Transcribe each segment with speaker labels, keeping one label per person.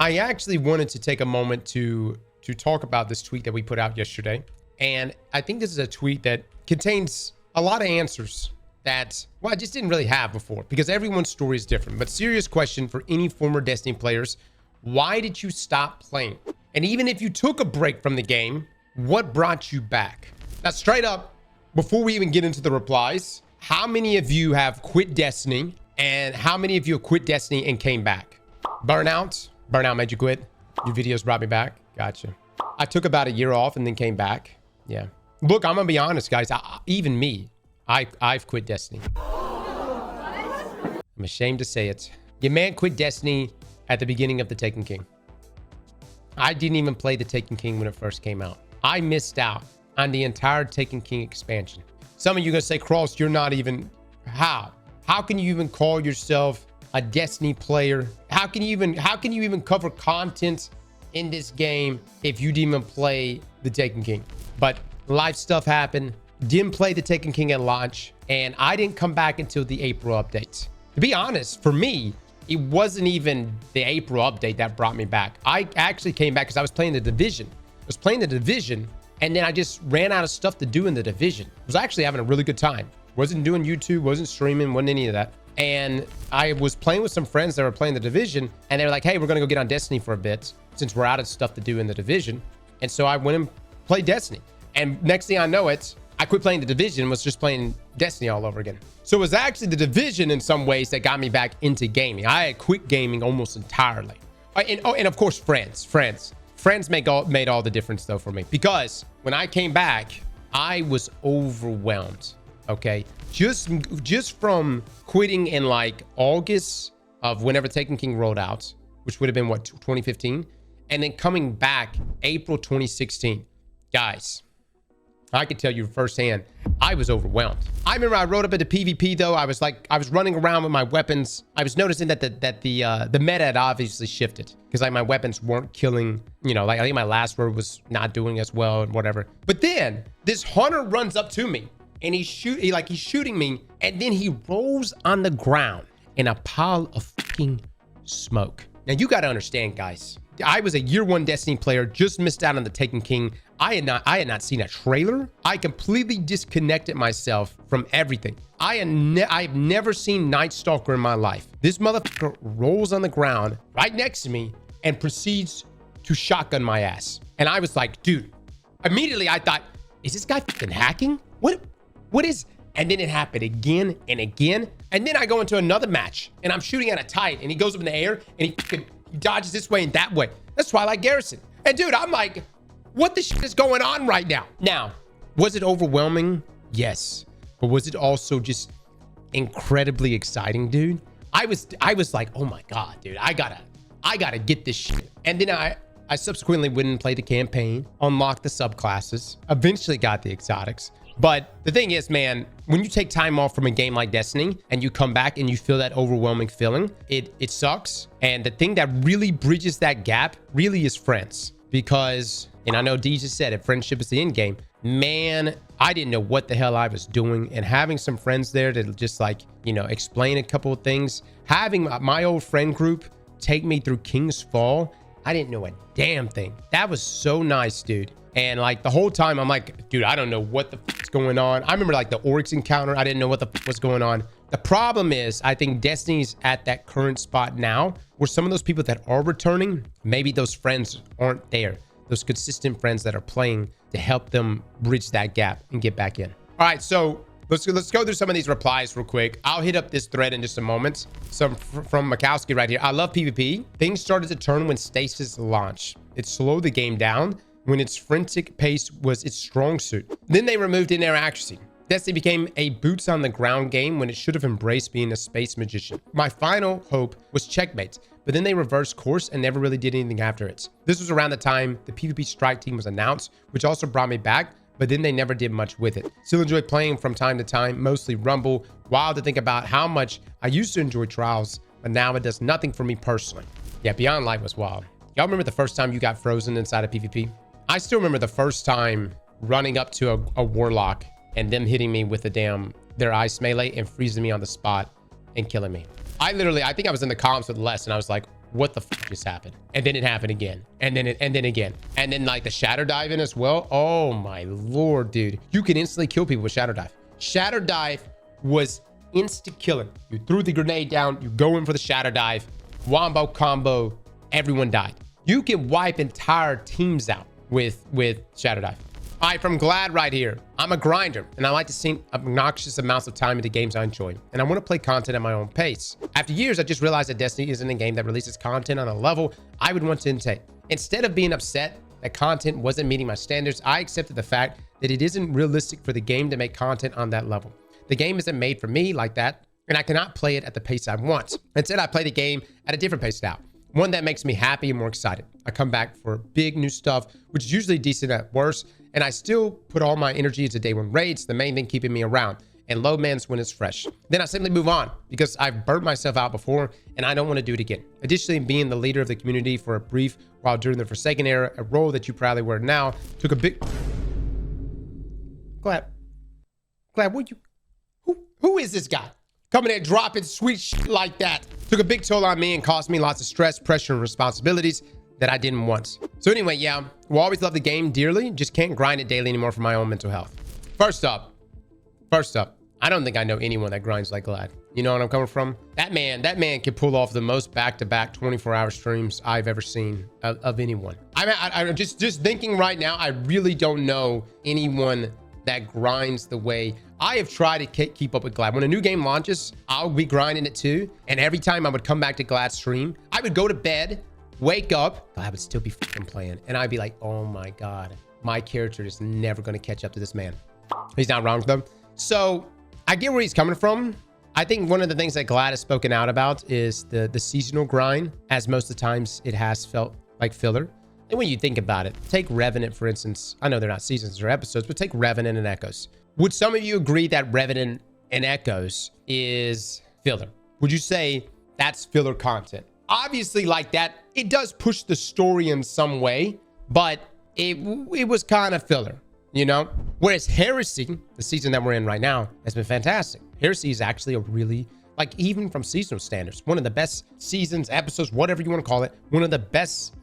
Speaker 1: I actually wanted to take a moment to talk about this tweet that we put out yesterday. And I think this is a tweet that contains a lot of answers that, well, I just didn't really have before, because everyone's story is different. But serious question for any former Destiny players: why did you stop playing? And even if you took a break from the game, what brought you back? Now, straight up, before we even get into the replies, how many of you have quit Destiny, and how many of you have quit Destiny and came back? Burnout made you quit? Your videos brought me back? Gotcha. I took about a year off and then came back. Yeah. Look, I'm gonna be honest, guys. Even me, I've quit Destiny. I'm ashamed to say it. Your man quit Destiny at the beginning of the Taken King. I didn't even play the Taken King when it first came out. I missed out on the entire Taken King expansion. Some of you are gonna say, Cross, you're not even... How can you even call yourself a Destiny player? How can you even cover content in this game if you didn't even play the Taken King? But life stuff happened. Didn't play the Taken King at launch, and I didn't come back until the April update. To be honest, for me, it wasn't even the April update that brought me back. I actually came back because I was playing the Division. And then I just ran out of stuff to do in the Division. I was actually having a really good time. Wasn't doing YouTube, wasn't streaming, wasn't any of that. And I was playing with some friends that were playing the Division, and they were like, hey, we're gonna go get on Destiny for a bit since we're out of stuff to do in the Division. And so I went and played Destiny. And next thing I know, I quit playing the Division and was just playing Destiny all over again. So it was actually the Division in some ways that got me back into gaming. I had quit gaming almost entirely. And of course, friends made all the difference though for me, because when I came back, I was overwhelmed. Okay, just from quitting in like August of whenever Taken King rolled out, which would have been what, 2015, and then coming back April 2016, guys, I can tell you firsthand, I was overwhelmed. I remember I rode up into PvP though. I was running around with my weapons. I was noticing that the meta had obviously shifted, because like my weapons weren't killing, you know, like I think my last word was not doing as well and whatever. But then this hunter runs up to me and he's shooting me, and then he rolls on the ground in a pile of fucking smoke. Now you got to understand, guys, I was a year one Destiny player, just missed out on the Taken King. I had not seen a trailer. I completely disconnected myself from everything. I've never seen Night Stalker in my life. This motherfucker rolls on the ground right next to me and proceeds to shotgun my ass. And I was like, dude, immediately I thought, is this guy fucking hacking? What is... And then it happened again and again. And then I go into another match and I'm shooting at a Titan and he goes up in the air and he dodges this way and that way. That's Twilight Garrison. And dude, I'm like, what the shit is going on right now? Now, was it overwhelming? Yes. But was it also just incredibly exciting, dude? I was like, oh my God, dude, I gotta get this shit. And then I subsequently went and played the campaign, unlocked the subclasses, eventually got the exotics. But the thing is, man, when you take time off from a game like Destiny and you come back and you feel that overwhelming feeling, it sucks. And the thing that really bridges that gap really is friends. Because, and I know D just said it, friendship is the end game. Man, I didn't know what the hell I was doing. And having some friends there to just like, you know, explain a couple of things. Having my old friend group take me through King's Fall, I didn't know a damn thing. That was so nice, dude. And like the whole time I'm like, dude, I don't know what the f*** is going on. I remember like the Oryx encounter. I didn't know what the f*** was going on. The problem is, I think Destiny's at that current spot now where some of those people that are returning, maybe those friends aren't there. Those consistent friends that are playing to help them bridge that gap and get back in. All right, so let's go through some of these replies real quick. I'll hit up this thread in just a moment. Some from Makowski right here. I love PvP. Things started to turn when Stasis launched. It slowed the game down when its frantic pace was its strong suit. Then they removed in-air accuracy. Destiny became a boots on the ground game when it should have embraced being a space magician. My final hope was checkmate, but then they reversed course and never really did anything after it. This was around the time the PvP strike team was announced, which also brought me back, but then they never did much with it. Still enjoy playing from time to time, mostly Rumble. Wild to think about how much I used to enjoy Trials, but now it does nothing for me personally. Yeah, Beyond Light was wild. Y'all remember the first time you got frozen inside of PvP? I still remember the first time running up to a Warlock and them hitting me with their ice melee and freezing me on the spot and killing me. I think I was in the comms with Les and I was like, what the fuck just happened? And then it happened again. And then again. And then like the shatter dive in as well. Oh my Lord, dude. You can instantly kill people with shatter dive. Shatter dive was insta killing. You threw the grenade down, you go in for the shatter dive, wombo combo, everyone died. You can wipe entire teams out with shatter dive. All right, from Glad right here. I'm a grinder, and I like to sink obnoxious amounts of time into games I enjoy, and I want to play content at my own pace. After years, I just realized that Destiny isn't a game that releases content on a level I would want to intake. Instead of being upset that content wasn't meeting my standards, I accepted the fact that it isn't realistic for the game to make content on that level. The game isn't made for me like that, and I cannot play it at the pace I want. Instead, I play the game at a different pace now. One that makes me happy and more excited. I come back for big new stuff, which is usually decent at worst, and I still put all my energy into day one raids, the main thing keeping me around, and low mans when it's fresh. Then I simply move on because I've burnt myself out before and I don't want to do it again. Additionally, being the leader of the community for a brief while during the Forsaken era, a role that you proudly wear now, took a big... Glad, who is this guy? Coming in dropping sweet shit like that. Took a big toll on me and cost me lots of stress, pressure, and responsibilities that I didn't want. So anyway, yeah, we'll always love the game dearly, just can't grind it daily anymore for my own mental health. First up, I don't think I know anyone that grinds like Glad. You know what I'm coming from? That man can pull off the most back-to-back 24-hour streams I've ever seen of anyone. I'm just thinking right now, I really don't know anyone that grinds the way I have tried to keep up with Glad. When a new game launches, I'll be grinding it too. And every time I would come back to Glad's stream, I would go to bed, wake up, Glad would still be fucking playing. And I'd be like, oh my God, my character is never going to catch up to this man. He's not wrong though. So I get where he's coming from. I think one of the things that Glad has spoken out about is the seasonal grind, as most of the times it has felt like filler. And when you think about it, take Revenant, for instance. I know they're not seasons or episodes, but take Revenant and Echoes. Would some of you agree that Revenant and Echoes is filler? Would you say that's filler content? Obviously, like that, it does push the story in some way, but it was kind of filler, you know? Whereas Heresy, the season that we're in right now, has been fantastic. Heresy is actually a really... like even from seasonal standards, one of the best seasons, episodes, whatever you want to call it, one of the best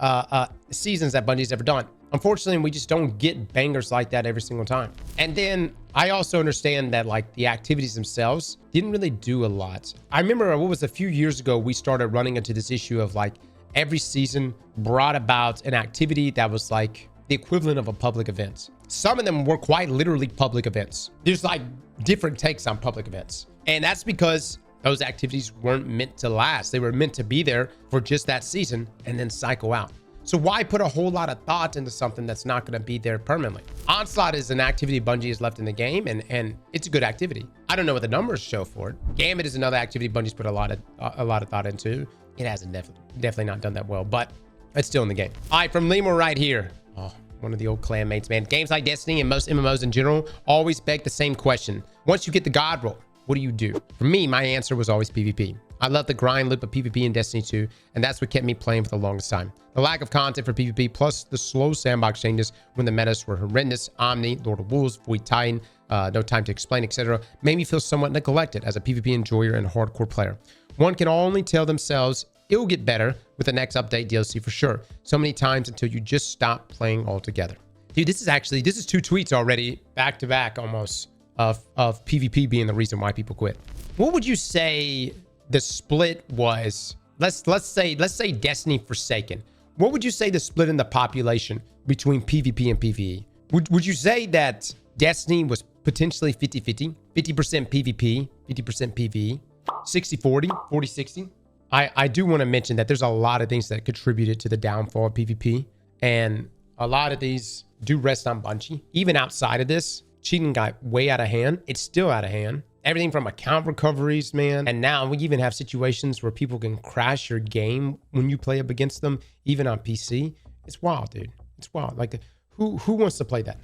Speaker 1: seasons that Bungie's ever done. Unfortunately, we just don't get bangers like that every single time. And then I also understand that like the activities themselves didn't really do a lot. I remember what was a few years ago, we started running into this issue of like every season brought about an activity that was like the equivalent of a public event. Some of them were quite literally public events. There's like different takes on public events. And that's because those activities weren't meant to last. They were meant to be there for just that season and then cycle out. So why put a whole lot of thought into something that's not going to be there permanently? Onslaught is an activity Bungie has left in the game, and it's a good activity. I don't know what the numbers show for it. Gambit is another activity Bungie's put a lot of thought into. It hasn't definitely not done that well, but it's still in the game. All right, from Lemur right here. Oh, one of the old clan mates, man. Games like Destiny and most MMOs in general always beg the same question. Once you get the God roll, what do you do? For me, my answer was always PvP. I love the grind loop of PvP in Destiny 2, and that's what kept me playing for the longest time. The lack of content for PvP, plus the slow sandbox changes when the metas were horrendous, Omni, Lord of Wolves, Void Titan, No Time to Explain, etc., made me feel somewhat neglected as a PvP enjoyer and hardcore player. One can only tell themselves it'll get better with the next update DLC for sure, so many times until you just stop playing altogether. Dude, this is 2 tweets already, back to back almost, of PvP being the reason why people quit. What would you say the split was? Let's say Destiny Forsaken. What would you say the split in the population between PvP and PvE? Would you say that Destiny was potentially 50-50? 50% PvP, 50% PvE? 60-40, 40-60? I do want to mention that there's a lot of things that contributed to the downfall of PvP, and a lot of these do rest on Bungie. Even outside of this, cheating got way out of hand. It's still out of hand. Everything from account recoveries, man. And now we even have situations where people can crash your game when you play up against them, even on PC. It's wild, dude. It's wild. Like, who wants to play that?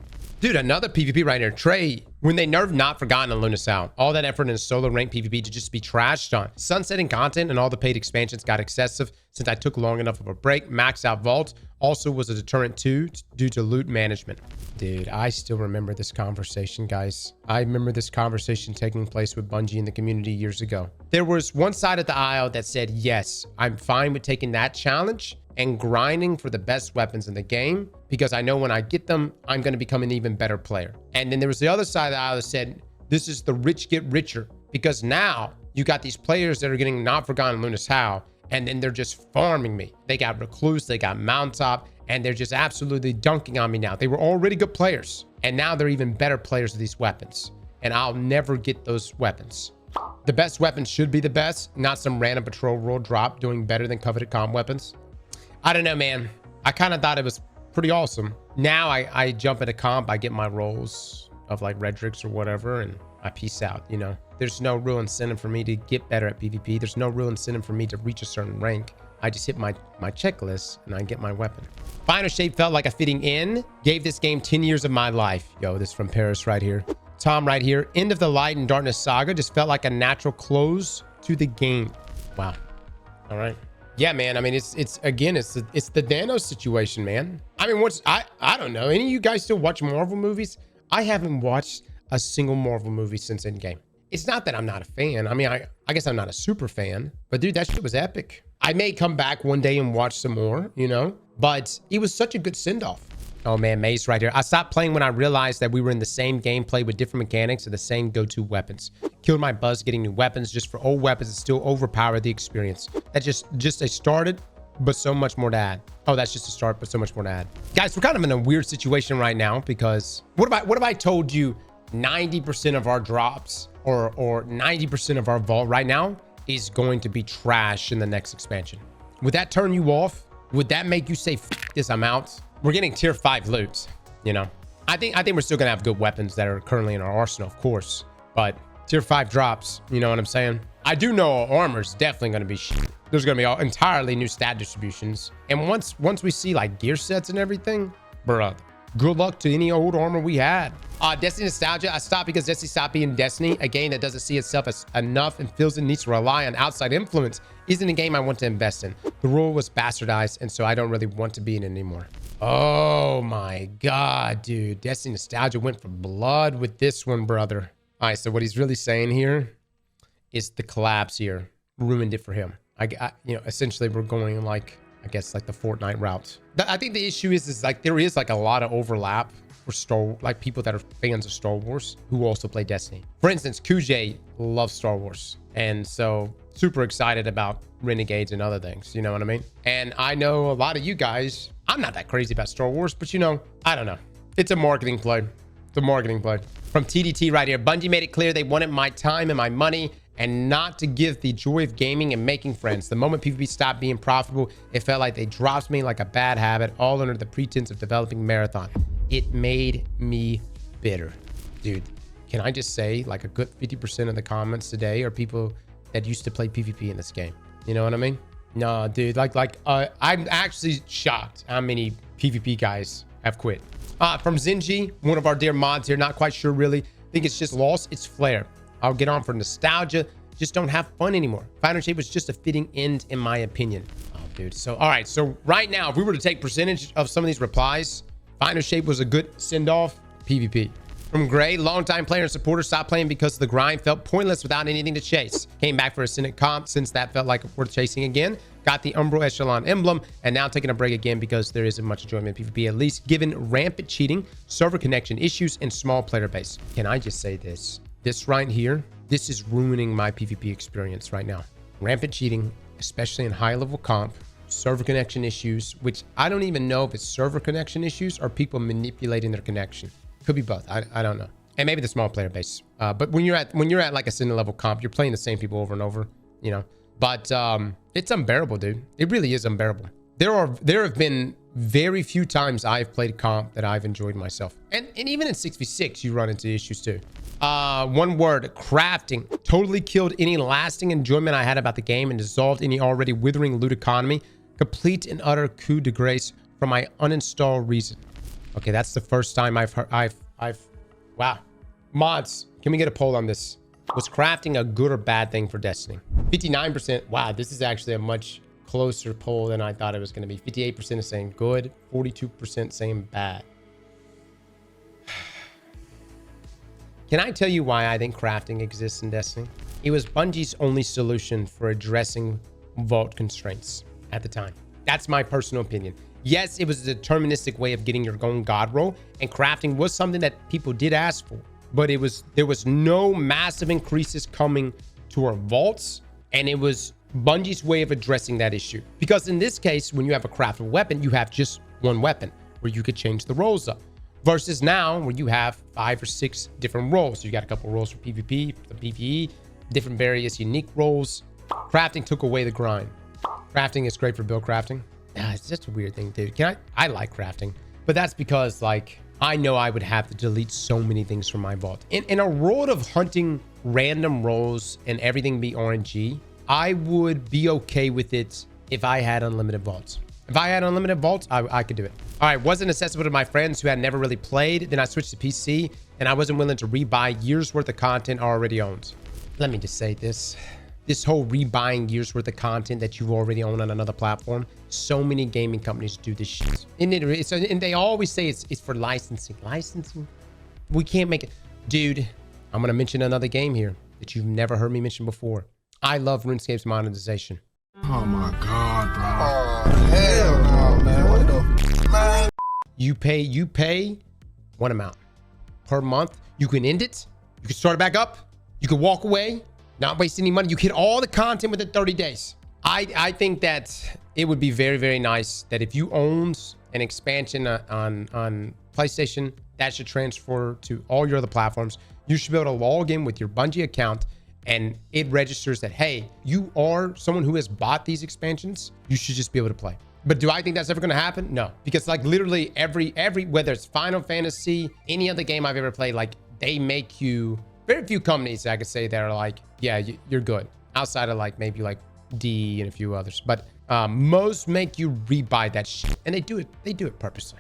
Speaker 1: Dude, another PvP right here. Trey, when they nerfed Not Forgotten on Lunasound, all that effort in solo rank PvP to just be trashed on. Sunsetting content and all the paid expansions got excessive since I took long enough of a break. Maxed out Vault also was a deterrent too due to loot management. Dude, I still remember this conversation, guys. I remember this conversation taking place with Bungie in the community years ago. There was one side of the aisle that said, yes, I'm fine with taking that challenge and grinding for the best weapons in the game because I know when I get them, I'm going to become an even better player. And then there was the other side of the aisle that said, this is the rich get richer because now you got these players that are getting Not Forgotten Lunas How, and then they're just farming me. They got Recluse, they got Mountaintop, and they're just absolutely dunking on me now. They were already good players, and now they're even better players of these weapons. And I'll never get those weapons. The best weapons should be the best, not some random patrol world drop doing better than coveted comp weapons. I don't know, man. I kind of thought it was pretty awesome. Now I jump into comp, I get my rolls of like Redrix or whatever, and I peace out, you know. There's no real incentive for me to get better at PvP. There's no real incentive for me to reach a certain rank. I just hit my checklist and I get my weapon. Final Shape felt like a fitting in. Gave this game 10 years of my life. Yo, this is from Paris right here. Tom right here. End of the Light and Darkness saga just felt like a natural close to the game. Wow. All right. Yeah, man. I mean, it's the Thanos situation, man. I mean, I don't know. Any of you guys still watch Marvel movies? I haven't watched a single Marvel movie since Endgame. It's not that I'm not a fan. I mean, I guess I'm not a super fan, but dude, that shit was epic. I may come back one day and watch some more, you know, but it was such a good send-off. Oh man, Mace right here. I stopped playing when I realized that we were in the same gameplay with different mechanics and the same go-to weapons. Killed my buzz getting new weapons just for old weapons and still overpowered the experience. That's just a started, but so much more to add. Oh, that's just a start, but so much more to add. Guys, we're kind of in a weird situation right now because what if I told you 90% of our drops or 90% of our vault right now is going to be trash in the next expansion? Would that turn you off? Would that make you say, F this, I'm out? We're getting tier 5 loot, you know. I think we're still gonna have good weapons that are currently in our arsenal, of course, but tier 5 drops, you know what I'm saying? I do know our armor's definitely gonna be shit. There's gonna be entirely new stat distributions, and once we see like gear sets and everything, bruh, good luck to any old armor we had. Destiny nostalgia. I stopped because Destiny stopped being Destiny, a game that doesn't see itself as enough and feels it needs to rely on outside influence. Isn't a game I want to invest in. The rule was bastardized, and so I don't really want to be in it anymore. Oh my god, dude. Destiny nostalgia went for blood with this one, brother. All right, so what he's really saying here is the collapse here ruined it for him. You know, essentially we're going like, I guess like the Fortnite route. I think the issue is like there is like a lot of overlap for like people that are fans of Star Wars who also play Destiny. For instance, Kujay loves Star Wars, and so super excited about Renegades and other things, you know what I mean? And I know a lot of you guys, I'm not that crazy about Star Wars, but you know, I don't know. It's a marketing play. It's a marketing play. From TDT right here, Bungie made it clear they wanted my time and my money and not to give the joy of gaming and making friends. The moment PvP stopped being profitable, it felt like they dropped me like a bad habit, all under the pretense of developing Marathon. It made me bitter. Dude, can I just say like a good 50% of the comments today are people that used to play PvP in this game. You know what I mean? No, dude, I'm actually shocked how many PvP guys have quit. From Zinji, one of our dear mods here, not quite sure really. Think it's just lost its flair. I'll get on for nostalgia, just don't have fun anymore. Final Shape was just a fitting end in my opinion. Oh, dude. So, all right. So right now, if we were to take percentage of some of these replies, Final Shape was a good send-off. PvP. From Gray, longtime player and supporter, stopped playing because the grind felt pointless without anything to chase. Came back for a Senate comp since that felt like worth chasing again. Got the Umbral Echelon emblem, and now taking a break again because there isn't much enjoyment in PvP, at least given rampant cheating, server connection issues, and small player base. Can I just say this? This right here, this is ruining my PvP experience right now. Rampant cheating, especially in high-level comp, server connection issues, which I don't even know if it's server connection issues or people manipulating their connection. Could be both. I don't know. And maybe the small player base. But when you're at like a Senate level comp, you're playing the same people over and over, you know. But it's unbearable, dude. It really is unbearable. There have been very few times I've played comp that I've enjoyed myself. And even in 6v6, you run into issues too. One word, crafting. Totally killed any lasting enjoyment I had about the game and dissolved any already withering loot economy. Complete and utter coup de grace for my uninstall reason. Okay, that's the first time I've Wow. Mods, can we get a poll on this? Was crafting a good or bad thing for Destiny? 59%. Wow, this is actually a much closer poll than I thought it was going to be. 58% is saying good, 42% saying bad. Can I tell you why I think crafting exists in Destiny? It was Bungie's only solution for addressing vault constraints at the time. That's my personal opinion. Yes, it was a deterministic way of getting your own god roll, and crafting was something that people did ask for, but there was no massive increases coming to our vaults, and it was Bungie's way of addressing that issue. Because in this case, when you have a craftable weapon, you have just one weapon where you could change the rolls up. Versus now, where you have 5 or 6 different roles. You got a couple roles for PvP, for PvE, different various unique roles. Crafting took away the grind. Crafting is great for build crafting. It's just a weird thing, dude. I like crafting, but that's because like I know I would have to delete so many things from my vault. In a world of hunting random rolls and everything be RNG, I would be okay with it if I had unlimited vaults. If I had unlimited vaults, I could do it. All right, wasn't accessible to my friends who had never really played. Then I switched to PC, and I wasn't willing to rebuy years worth of content I already owned. Let me just say this. This whole rebuying years worth of content that you already own on another platform. So many gaming companies do this shit. And they always say it's for licensing. Licensing? We can't make it. Dude, I'm going to mention another game here that you've never heard me mention before. I love RuneScape's monetization.
Speaker 2: Oh my God, bro. Oh, hell no, man. What the man?
Speaker 1: You pay one amount per month. You can end it. You can start it back up. You can walk away, not waste any money. You get all the content within 30 days. I think that it would be very, very nice that if you owned an expansion on PlayStation, that should transfer to all your other platforms. You should be able to log in with your Bungie account, and it registers that, hey, you are someone who has bought these expansions. You should just be able to play. But do I think that's ever going to happen? No, because like literally every whether it's Final Fantasy, any other game I've ever played, like they make you, very few companies I could say that are like, yeah, you're good, outside of like maybe like D and a few others, but most make you rebuy that shit, and they do it purposely.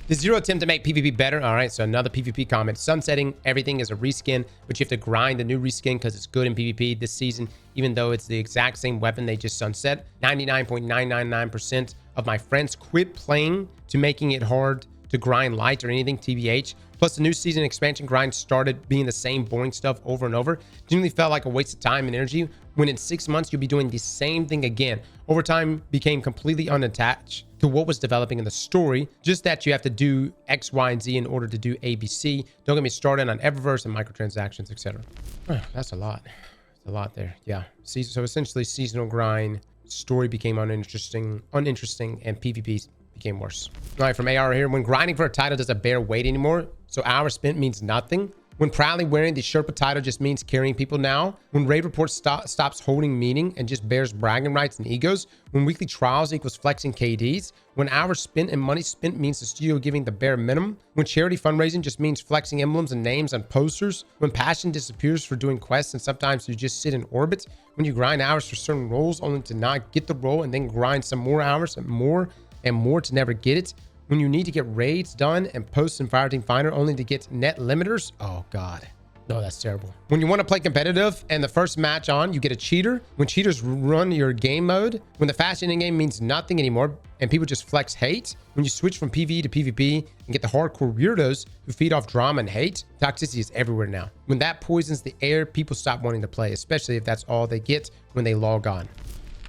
Speaker 1: The zero attempt to make PvP better. All right, so another PvP comment. Sunsetting everything is a reskin, but you have to grind the new reskin because it's good in PvP this season, even though it's the exact same weapon they just sunset. 99.999% of my friends quit playing to making it hard to grind light or anything, TBH. Plus, the new season expansion grind started being the same boring stuff over and over. Genuinely felt like a waste of time and energy, when in 6 months, you'll be doing the same thing again. Overtime became completely unattached to what was developing in the story, just that you have to do X, Y, and Z in order to do ABC. Don't get me started on Eververse and microtransactions, etc. That's a lot. That's a lot there. Yeah. So essentially, seasonal grind, story became uninteresting, and PvP became worse. All right, from AR here. When grinding for a title doesn't bear weight anymore, so hours spent means nothing. When proudly wearing the Sherpa title just means carrying people now. When raid reports stops holding meaning and just bears bragging rights and egos. When weekly trials equals flexing KDs. When hours spent and money spent means the studio giving the bare minimum. When charity fundraising just means flexing emblems and names on posters. When passion disappears for doing quests and sometimes you just sit in orbit. When you grind hours for certain roles only to not get the role and then grind some more hours and more to never get it. When you need to get raids done and posts in Fireteam Finder only to get net limiters. Oh God, no, that's terrible. When you want to play competitive and the first match on, you get a cheater. When cheaters run your game mode. When the fast ending game means nothing anymore and people just flex hate. When you switch from PvE to PvP and get the hardcore weirdos who feed off drama and hate. Toxicity is everywhere now. When that poisons the air, people stop wanting to play, especially if that's all they get when they log on.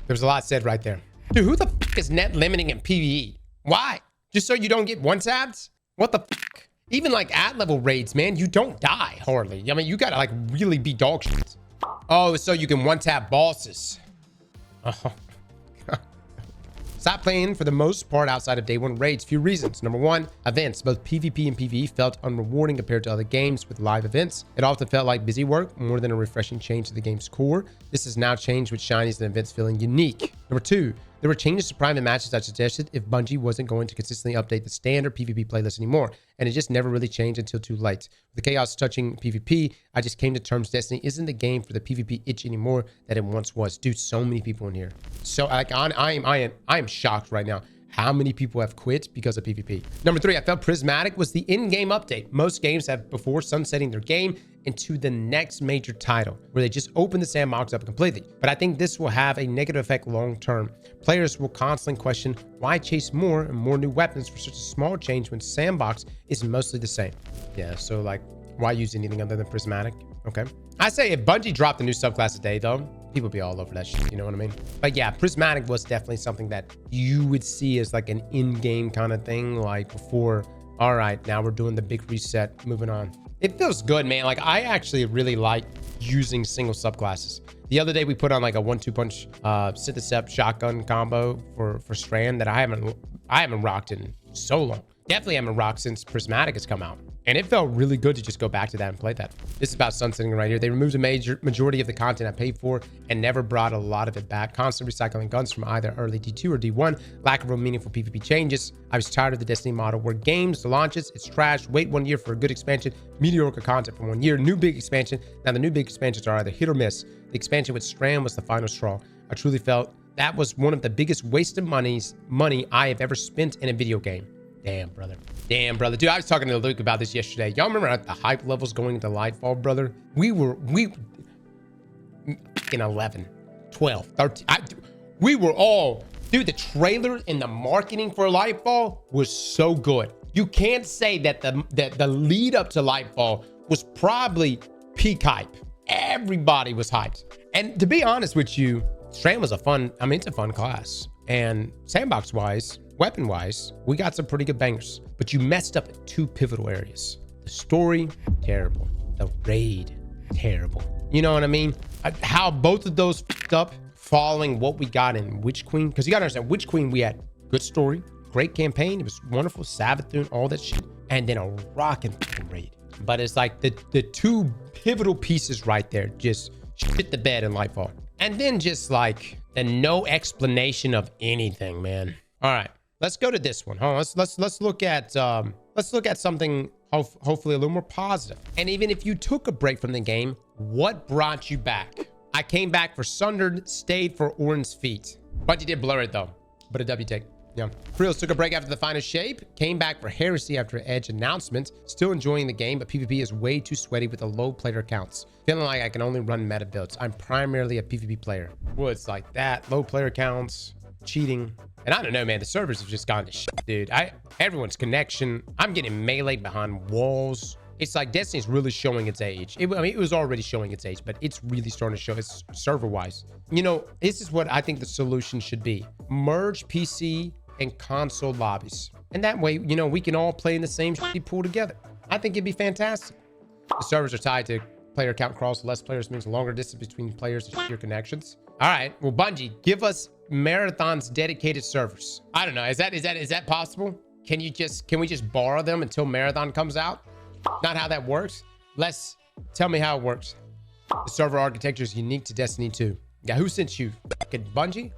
Speaker 1: There's a lot said right there. Dude, who the fuck is net limiting in PvE? Why? Just so you don't get one tabs? What the fuck? Even like at level raids, man, you don't die hardly. I mean, you gotta like really be dog shit. Oh, so you can one tap bosses. Oh. Stop playing for the most part outside of day one raids. Few reasons. Number one, events. Both PvP and PvE felt unrewarding compared to other games with live events. It often felt like busy work more than a refreshing change to the game's core. This has now changed with shinies and events feeling unique. Number two, there were changes to private matches I suggested if Bungie wasn't going to consistently update the standard PvP playlist anymore, and it just never really changed until too late. With the chaos touching PvP, I just came to terms Destiny isn't the game for the PvP itch anymore that it once was. Dude, so many people in here. So like I am shocked right now how many people have quit because of PvP. Number 3, I felt Prismatic was the in-game update. Most games have before sunsetting their game into the next major title, where they just open the sandbox up completely. But I think this will have a negative effect long-term. Players will constantly question why chase more and more new weapons for such a small change when sandbox is mostly the same. Yeah, so like, why use anything other than Prismatic? Okay. I say if Bungie dropped a new subclass today, though, people be all over that shit, you know what I mean? But yeah, Prismatic was definitely something that you would see as like an in-game kind of thing, like before, all right, now we're doing the big reset, moving on. It feels good, man. Like, I actually really like using single subclasses. The other day we put on like a 1-2 punch Synthecept shotgun combo for Strand that I haven't rocked in so long. Definitely haven't rocked since Prismatic has come out. And it felt really good to just go back to that and play that. This is about sunsetting right here. They removed a majority of the content I paid for and never brought a lot of it back. Constant recycling guns from either early D2 or D1. Lack of real meaningful PvP changes. I was tired of the Destiny model where games launches, it's trash. Wait 1 year for a good expansion. Mediocre content for 1 year. New big expansion. Now the new big expansions are either hit or miss. The expansion with Strand was the final straw. I truly felt that was one of the biggest wasted money I have ever spent in a video game. Damn, brother. Damn, brother. Dude, I was talking to Luke about this yesterday. Y'all remember at the hype levels going into Lightfall, brother? We in 11, 12, 13. We were all, dude, the trailer and the marketing for Lightfall was so good. You can't say that the lead up to Lightfall was probably peak hype. Everybody was hyped. And to be honest with you, Strand was it's a fun class. And sandbox wise, weapon wise, we got some pretty good bangers, but you messed up at 2 pivotal areas. The story, terrible. The raid, terrible. You know what I mean? How both of those fucked up following what we got in Witch Queen. Because you got to understand, Witch Queen, we had good story, great campaign. It was wonderful. Savathun, all that shit. And then a rockin' raid. But it's like the 2 pivotal pieces right there just shit the bed in Lightfall. And then just like the no explanation of anything, man. All right, let's go to this one. Hold on, let's look at something hopefully a little more positive. And even if you took a break from the game, what brought you back? I came back for Sundered, stayed for Orin's Feet. Bungie did blur it though, but a W take. Yeah. Creels took a break after the final shape, came back for Heresy after Edge announcement. Still enjoying the game, but PvP is way too sweaty with the low player counts. Feeling like I can only run meta builds. I'm primarily a PvP player. Well, it's like that, low player counts, cheating. And I don't know, man, the servers have just gone to shit, dude. Everyone's connection. I'm getting melee behind walls. It's like Destiny's really showing its age. It was already showing its age, but it's really starting to show its server-wise. You know, this is what I think the solution should be. Merge PC and console lobbies. And that way, you know, we can all play in the same pool together. I think it'd be fantastic. The servers are tied to player count crawls. Less players means longer distance between players and your connections. All right, well, Bungie, give us Marathon's dedicated servers. I don't know. Is that possible? Can we just borrow them until Marathon comes out? Not how that works. Tell me how it works. The server architecture is unique to Destiny 2. Yeah, who sent you? Fucking Bungie?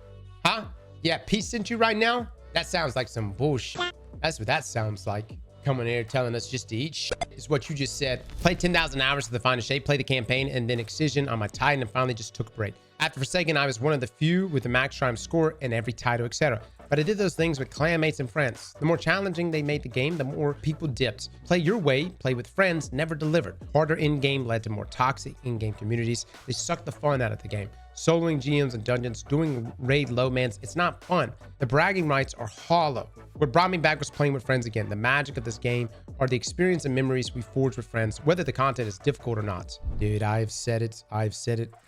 Speaker 1: Huh? Yeah, Peace sent you right now? That sounds like some bullshit. That's what that sounds like. Coming here telling us just to eat shit is what you just said. Play 10,000 hours to the final shape, play the campaign, and then Excision on my Titan, and finally just took a break. After Forsaken, I was one of the few with the max time score and every title, etc. But I did those things with clanmates and friends. The more challenging they made the game, the more people dipped. Play your way, play with friends, never delivered. Harder in-game led to more toxic in-game communities. They sucked the fun out of the game. Soloing GMs and dungeons, doing raid low mans, it's not fun. The bragging rights are hollow. What brought me back was playing with friends again. The magic of this game are the experience and memories we forge with friends, whether the content is difficult or not. Dude, I've said it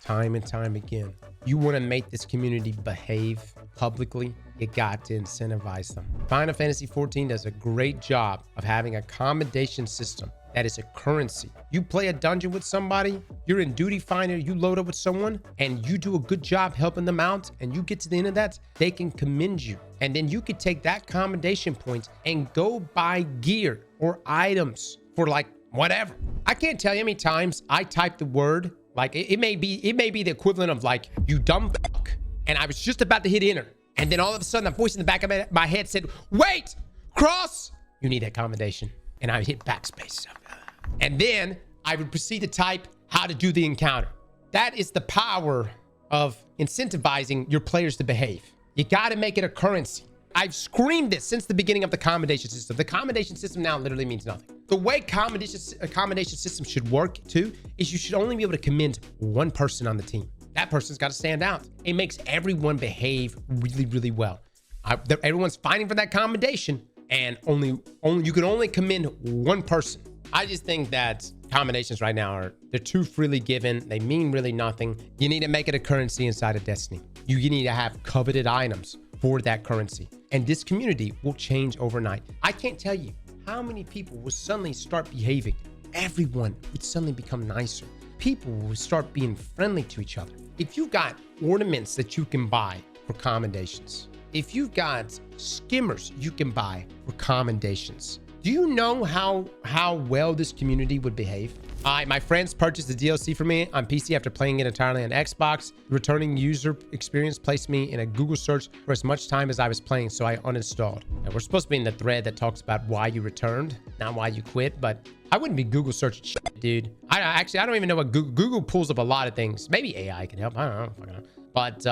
Speaker 1: time and time again. You want to make this community behave publicly, you got to incentivize them. Final Fantasy XIV does a great job of having a commendation system that is a currency. You play a dungeon with somebody, you're in Duty Finder, you load up with someone, and you do a good job helping them out, and you get to the end of that, they can commend you. And then you could take that commendation point and go buy gear or items for like whatever. I can't tell you how many times I typed the word, like it may be the equivalent of like, you dumb fuck, and I was just about to hit enter. And then all of a sudden, a voice in the back of my head said, wait, Cross, you need that commendation. And I would hit backspace. And then I would proceed to type how to do the encounter. That is the power of incentivizing your players to behave. You got to make it a currency. I've screamed this since the beginning of the commendation system. The commendation system now literally means nothing. The way commendation system should work too is you should only be able to commend one person on the team. That person's got to stand out. It makes everyone behave really, really well. Everyone's fighting for that commendation, and only you can only commend one person. I just think that commendations right now they're too freely given. They mean really nothing. You need to make it a currency inside of Destiny. You need to have coveted items for that currency, and this community will change overnight. I can't tell you how many people will suddenly start behaving. Everyone would suddenly become nicer. People will start being friendly to each other. If you've got ornaments that you can buy for commendations, if you've got skimmers you can buy for commendations, do you know how well this community would behave? My friends purchased the DLC for me on PC after playing it entirely on Xbox. The returning user experience placed me in a Google search for as much time as I was playing, so I uninstalled. Now, we're supposed to be in the thread that talks about why you returned, not why you quit, but I wouldn't be Google searching shit, dude. I don't even know what Google pulls up a lot of things. Maybe AI can help. I don't know. But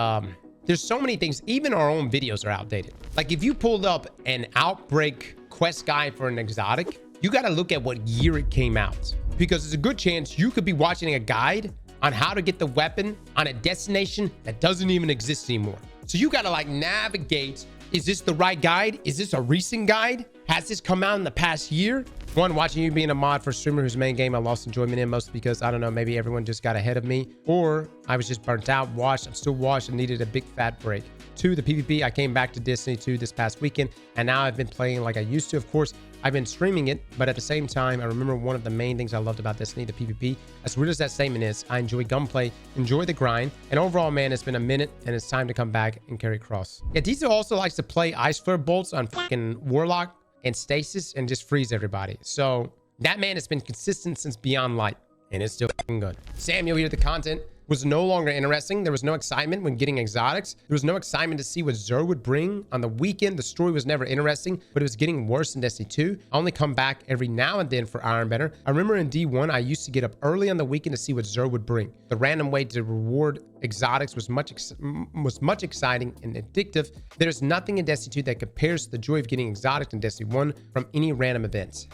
Speaker 1: there's so many things. Even our own videos are outdated. Like if you pulled up an Outbreak quest guide for an exotic, you got to look at what year it came out, because there's a good chance you could be watching a guide on how to get the weapon on a destination that doesn't even exist anymore. So you got to like navigate. Is this the right guide? Is this a recent guide? Has this come out in the past year? One, watching you being a mod for a streamer whose main game I lost enjoyment in, mostly because, I don't know, maybe everyone just got ahead of me, or I was just burnt out, I'm still washed and needed a big fat break. Two, the PvP, I came back to Destiny 2 this past weekend, and now I've been playing like I used to. Of course, I've been streaming it, but at the same time, I remember one of the main things I loved about Destiny, the PvP. As weird as that statement is, I enjoy gunplay, enjoy the grind, and overall, man, it's been a minute, and it's time to come back and carry cross. Yeah, Diesel also likes to play Ice Flare bolts on fucking Warlock and Stasis and just freeze everybody. So that man has been consistent since Beyond Light, and it's still fucking good. Samuel here, the content was no longer interesting. There was no excitement when getting exotics. There was no excitement to see what Xur would bring on the weekend. The story was never interesting, but it was getting worse in Destiny 2. I only come back every now and then for Ironbender. I remember in D1, I used to get up early on the weekend to see what Xur would bring. The random way to reward exotics was much exciting and addictive. There's nothing in Destiny 2 that compares to the joy of getting exotics in Destiny 1 from any random events.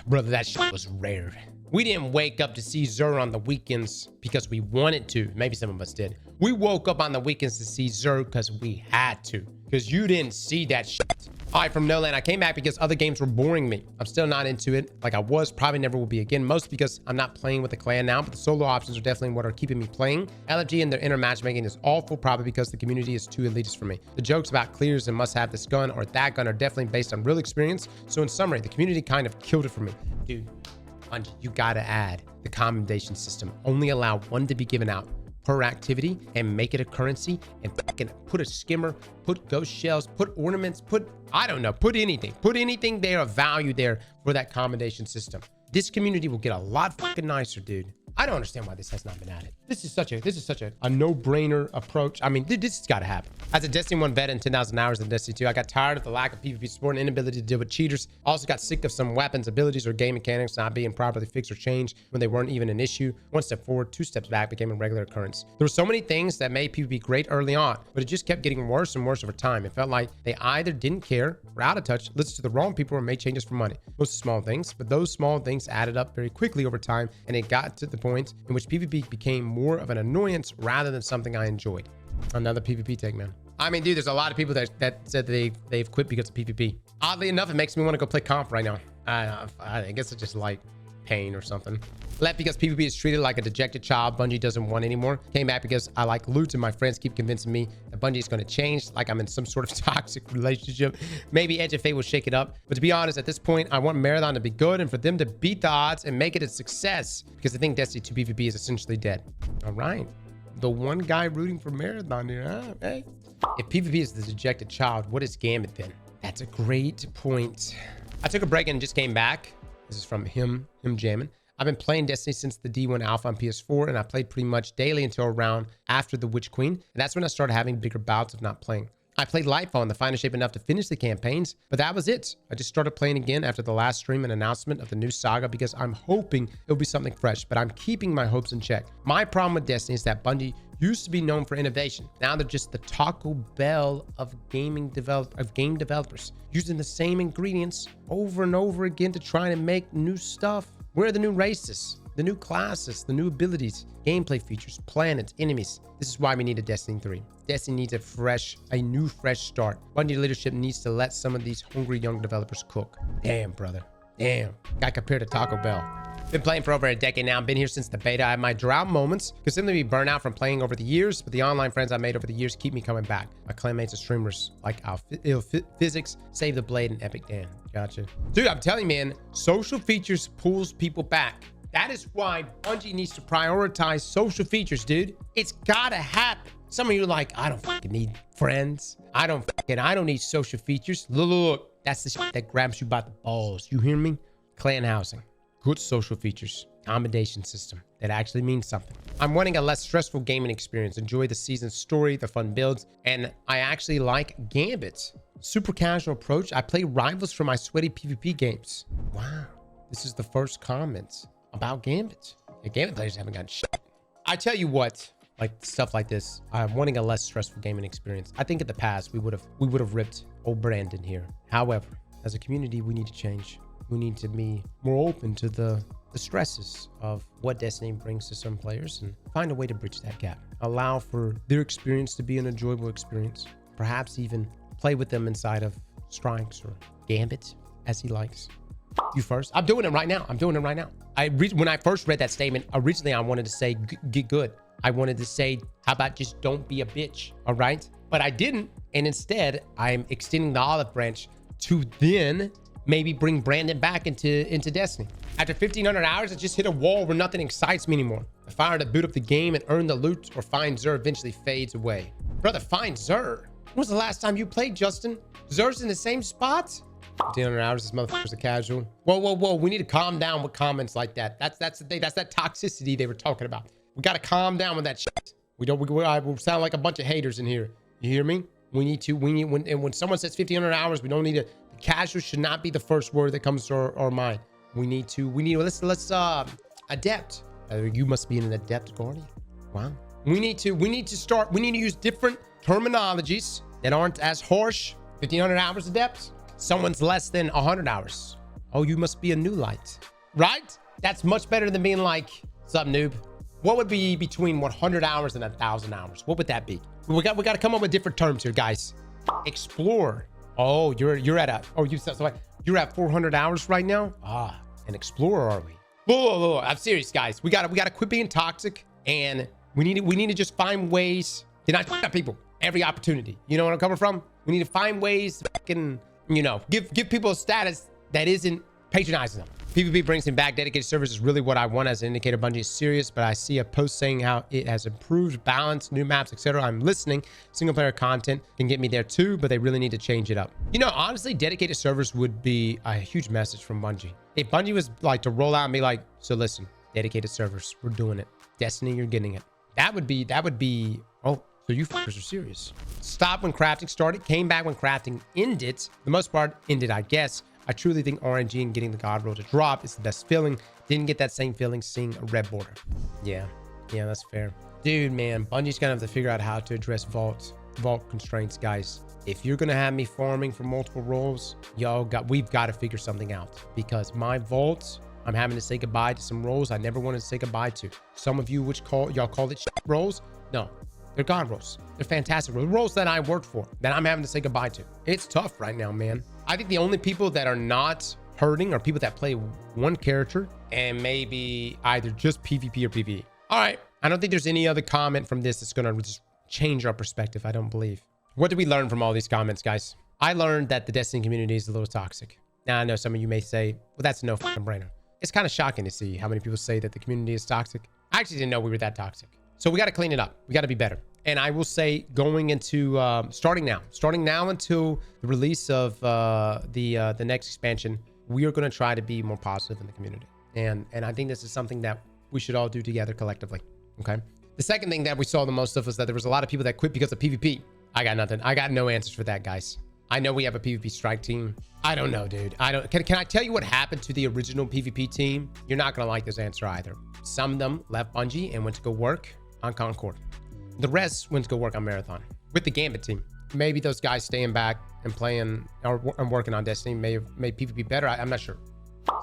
Speaker 1: Brother, that shit was rare. We didn't wake up to see Xur on the weekends because we wanted to. Maybe some of us did. We woke up on the weekends to see Xur because we had to. Because you didn't see that shit. All right, from No Land, I came back because other games were boring me. I'm still not into it like I was. Probably never will be again. Mostly because I'm not playing with the clan now. But the solo options are definitely what are keeping me playing. LFG and their inner matchmaking is awful. Probably because the community is too elitist for me. The jokes about clears and must have this gun or that gun are definitely based on real experience. So in summary, the community kind of killed it for me. Dude. Bungie, you gotta add the commendation system. Only allow one to be given out per activity and make it a currency, and fucking put a skimmer, put ghost shells, put ornaments, I don't know, put anything there of value there for that commendation system. This community will get a lot fucking nicer, dude. I don't understand why this has not been added. This is such a no-brainer approach. I mean, this has got to happen. As a Destiny 1 vet and 10,000 hours in Destiny 2, I got tired of the lack of PvP support and inability to deal with cheaters. Also got sick of some weapons, abilities, or game mechanics not being properly fixed or changed when they weren't even an issue. One step forward, two steps back became a regular occurrence. There were so many things that made PvP great early on, but it just kept getting worse and worse over time. It felt like they either didn't care, were out of touch, listened to the wrong people, or made changes for money. Most small things, but those small things added up very quickly over time, and it got to the point in which PvP became more of an annoyance rather than something I enjoyed. Another PvP take, man. I mean, dude, there's a lot of people that said they've quit because of PvP. Oddly enough, it makes me want to go play comp right now. I guess it's just like pain or something. Left because PvP is treated like a dejected child Bungie doesn't want anymore. Came back because I like loot and my friends keep convincing me that Bungie is going to change, like I'm in some sort of toxic relationship. Maybe Edge of Fate will shake it up. But to be honest, at this point, I want Marathon to be good and for them to beat the odds and make it a success, because I think Destiny 2 PvP is essentially dead. All right. The one guy rooting for Marathon here, huh? Hey. If PvP is the dejected child, what is Gambit then? That's a great point. I took a break and just came back. This is from him jamming. I've been playing Destiny since the D1 alpha on PS4, and I played pretty much daily until around after the Witch Queen. And that's when I started having bigger bouts of not playing. I played Lightfall to find a shape enough to finish the campaigns, but that was it. I just started playing again after the last stream and announcement of the new saga because I'm hoping it'll be something fresh, but I'm keeping my hopes in check. My problem with Destiny is that Bungie used to be known for innovation. Now they're just the Taco Bell of game developers, using the same ingredients over and over again to try and make new stuff. Where are the new races, the new classes, the new abilities, gameplay features, planets, enemies? This is why we need a Destiny 3. Destiny needs a new fresh start. Bungie leadership needs to let some of these hungry young developers cook. Damn, brother. Damn. Got compared to Taco Bell. Been playing for over a decade now. Been here since the beta. I have my drought moments. Could simply be burnout from playing over the years, but the online friends I made over the years keep me coming back. My clanmates and streamers like Physics, Save the Blade, and Epic Dan. Gotcha. Dude, I'm telling you, man, social features pulls people back. That is why Bungie needs to prioritize social features, dude. It's gotta happen. Some of you are like, I don't fucking need friends. I don't need social features. Look, that's the shit that grabs you by the balls. You hear me? Clan housing, good social features, accommodation system that actually means something. I'm wanting a less stressful gaming experience. Enjoy the season's story, the fun builds, and I actually like Gambits. Super casual approach. I play Rivals for my sweaty PvP games. Wow, this is the first comments about Gambits. The Gambit players haven't got shit. I tell you what. Like stuff like this, I'm wanting a less stressful gaming experience. I think in the past we would have ripped old Brandon here. However, as a community, we need to change. We need to be more open to the stresses of what Destiny brings to some players and find a way to bridge that gap. Allow for their experience to be an enjoyable experience. Perhaps even play with them inside of Strikes or Gambit, as he likes. You first. I'm doing it right now. When I first read that statement, originally I wanted to say get good. I wanted to say, how about just don't be a bitch, all right? But I didn't, and instead, I'm extending the olive branch to then maybe bring Brandon back into Destiny. After 1,500 hours, I just hit a wall where nothing excites me anymore. The fire to boot up the game and earn the loot or find Xur eventually fades away. Brother, find Xur? When was the last time you played, Justin? Xur's in the same spot? 1,500 hours, this motherfucker's a casual. Whoa, we need to calm down with comments like that. That's the thing, that's that toxicity they were talking about. We got to calm down with that shit. We sound like a bunch of haters in here. You hear me? When someone says 1,500 hours, we don't need to, the casual should not be the first word that comes to our mind. Let's adept. You must be an adept guardian. Wow. We need to use different terminologies that aren't as harsh. 1,500 hours adept. Someone's less than 100 hours. Oh, you must be a new light. Right? That's much better than being like, what's up, noob? What would be between 100 hours and 1,000 hours? What would that be? We got to come up with different terms here, guys. Explorer. Oh, you're at 400 hours right now? Ah, an explorer, are we? Whoa. I'm serious, guys. We got to quit being toxic, and we need to just find ways to not fuck up people every opportunity. You know where I'm coming from? We need to find ways to fucking, give people a status that isn't patronizing them. PvP brings him back. Dedicated servers is really what I want as an indicator Bungie is serious, but I see a post saying how it has improved balance, new maps, etc. I'm listening. Single player content can get me there too, but they really need to change it up. Honestly, dedicated servers would be a huge message from Bungie. If Bungie was like to roll out and be like, so listen, dedicated servers, we're doing it. Destiny, you're getting it. That would be, oh, so you fuckers are serious. Stop when crafting started, came back when crafting ended. For the most part, ended, I guess. I truly think RNG and getting the God roll to drop is the best feeling. Didn't get that same feeling seeing a red border. Yeah, that's fair. Dude, man, Bungie's gonna have to figure out how to address vault constraints, guys. If you're gonna have me farming for multiple roles, we've got to figure something out, because my vaults, I'm having to say goodbye to some roles I never wanted to say goodbye to. Some of you y'all call it shit roles. No, they're God roles. They're fantastic roles. Roles that I worked for, that I'm having to say goodbye to. It's tough right now, man. I think the only people that are not hurting are people that play one character and maybe either just PvP or PvE. All right. I don't think there's any other comment from this that's going to just change our perspective. I don't believe. What did we learn from all these comments, guys? I learned that the Destiny community is a little toxic. Now, I know some of you may say, well, that's no fucking brainer. It's kind of shocking to see how many people say that the community is toxic. I actually didn't know we were that toxic. So we got to clean it up. We got to be better. And I will say, going into starting now until the release of the next expansion, we are going to try to be more positive in the community. And I think this is something that we should all do together collectively. Okay. The second thing that we saw the most of was that there was a lot of people that quit because of PvP. I got nothing. I got no answers for that, guys. I know we have a PvP strike team. I don't know, dude. Can I tell you what happened to the original PvP team? You're not gonna like this answer either. Some of them left Bungie and went to go work on Concord. The rest went to go work on Marathon with the Gambit team. Maybe those guys staying back and playing or working on Destiny may have made PvP better. I'm not sure.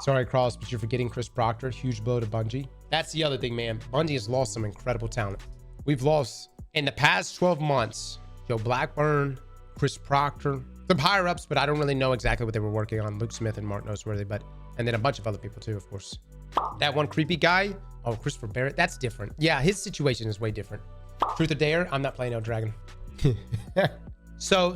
Speaker 1: Sorry, Cross, but you're forgetting Chris Proctor. Huge blow to Bungie. That's the other thing, man. Bungie has lost some incredible talent. We've lost in the past 12 months, Joe Blackburn, Chris Proctor, some higher ups, but I don't really know exactly what they were working on. Luke Smith and Mark Noseworthy, and then a bunch of other people too, of course. That one creepy guy. Oh, Christopher Barrett. That's different. Yeah, his situation is way different. Truth or dare? I'm not playing no dragon. So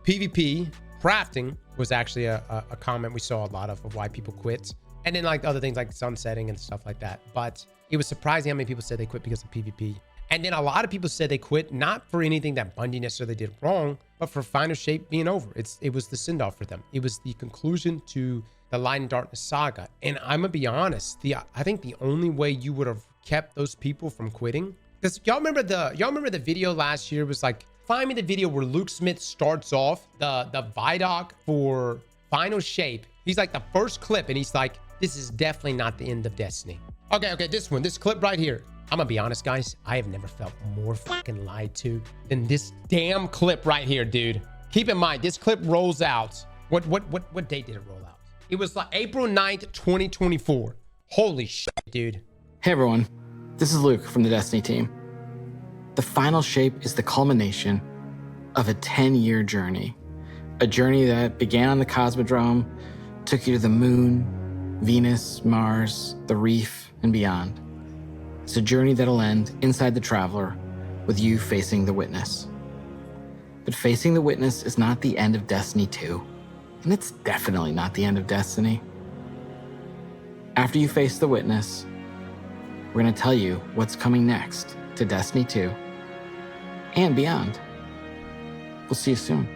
Speaker 1: PvP crafting was actually a comment we saw a lot of why people quit. And then like other things like sunsetting and stuff like that. But it was surprising how many people said they quit because of PvP. And then a lot of people said they quit not for anything that Bungie necessarily did wrong, but for Final Shape being over. It was the send-off for them. It was the conclusion to the Light and Darkness saga. And I'm gonna be honest, I think the only way you would have kept those people from quitting, because y'all remember the video last year was like, find me the video where Luke Smith starts off the Vidoc for Final Shape. He's like the first clip and he's like, this is definitely not the end of Destiny. Okay, this clip right here. I'm gonna be honest, guys. I have never felt more fucking lied to than this damn clip right here, dude. Keep in mind, this clip rolls out. What date did it roll out? It was like April 9th, 2024. Holy shit, dude.
Speaker 3: Hey everyone, this is Luke from the Destiny team. The Final Shape is the culmination of a 10-year journey. A journey that began on the Cosmodrome, took you to the moon, Venus, Mars, the reef, and beyond. It's a journey that'll end inside the Traveler with you facing the Witness. But facing the Witness is not the end of Destiny 2, and it's definitely not the end of Destiny. After you face the Witness, we're gonna tell you what's coming next to Destiny 2 and beyond. We'll see you soon.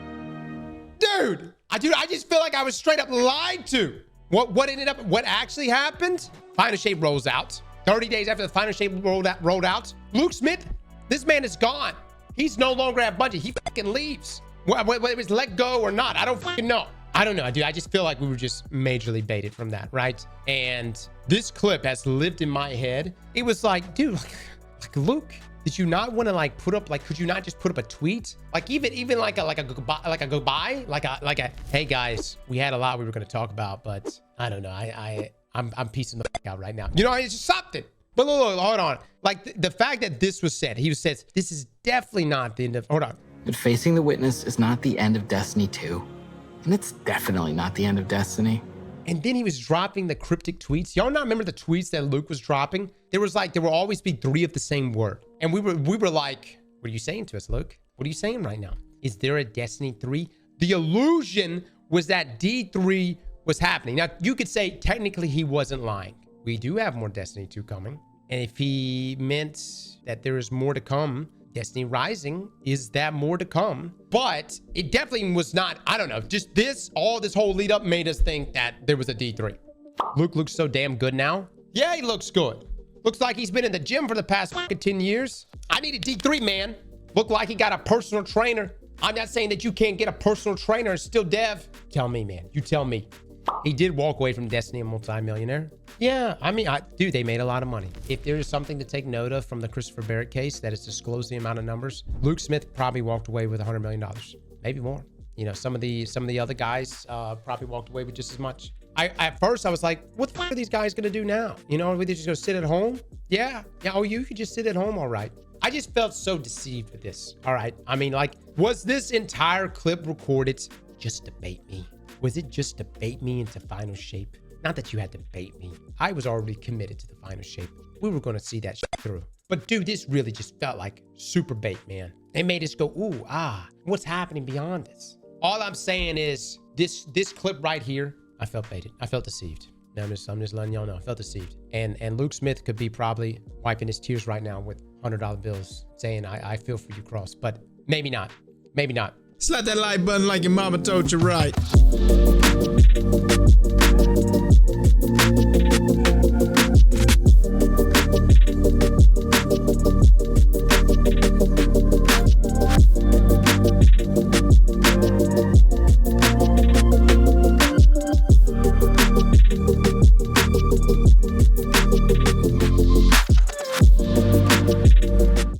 Speaker 1: Dude, I just feel like I was straight up lied to. What actually happened? Final Shape rolls out. 30 days after the Final Shape rolled out, Luke Smith, this man is gone. He's no longer at Bungie. He fucking leaves. Whether it was let go or not, I don't fucking know. I don't know, dude. I just feel like we were just majorly baited from that, right? And this clip has lived in my head. It was like, dude, like Luke, did you not want to like put up, like, could you not just put up a tweet? Like even like a goodbye, like a, hey guys, we had a lot we were going to talk about, but I don't know. I'm piecing the fuck out right now. You know, it's just something. But look, hold on. Like the fact that this was said, he says, this is definitely not the end of, hold on.
Speaker 3: But facing the Witness is not the end of Destiny 2. And it's definitely not the end of Destiny.
Speaker 1: And then he was dropping the cryptic tweets. Y'all not remember the tweets that Luke was dropping? There will always be 3 of the same word. And we were like, what are you saying to us, Luke? What are you saying right now? Is there a Destiny 3? The illusion was that D3 was happening. Now, you could say technically he wasn't lying. We do have more Destiny 2 coming. And if he meant that there is more to come, Destiny Rising is that more to come. But it definitely was not, I don't know, just this whole lead up made us think that there was a D3. Luke looks so damn good now. Yeah, he looks good. Looks like he's been in the gym for the past fucking 10 years. I need a D3, man. Look like he got a personal trainer. I'm not saying that you can't get a personal trainer and still dev. Tell me, man. You tell me. He did walk away from Destiny a multi-millionaire. Yeah, I mean, dude, they made a lot of money. If there's something to take note of from the Christopher Barrett case, that is disclosed the amount of numbers, Luke Smith probably walked away with $100 million, maybe more. You know, some of the other guys probably walked away with just as much. At first I was like, what the fuck are these guys gonna do now? You know, are they just gonna sit at home? Yeah. Oh, you could just sit at home, all right. I just felt so deceived with this. All right. I mean, like, was this entire clip recorded just to bait me? Was it just to bait me into Final Shape? Not that you had to bait me. I was already committed to the Final Shape. We were going to see that shit through. But dude, this really just felt like super bait, man. They made us go, ooh, what's happening beyond this? All I'm saying is this clip right here, I felt baited. I felt deceived. Now I'm just letting y'all know I felt deceived. And Luke Smith could be probably wiping his tears right now with $100 bills saying, I feel for you, Cross. But maybe not. Maybe not.
Speaker 2: Slap that like button like your mama told you right.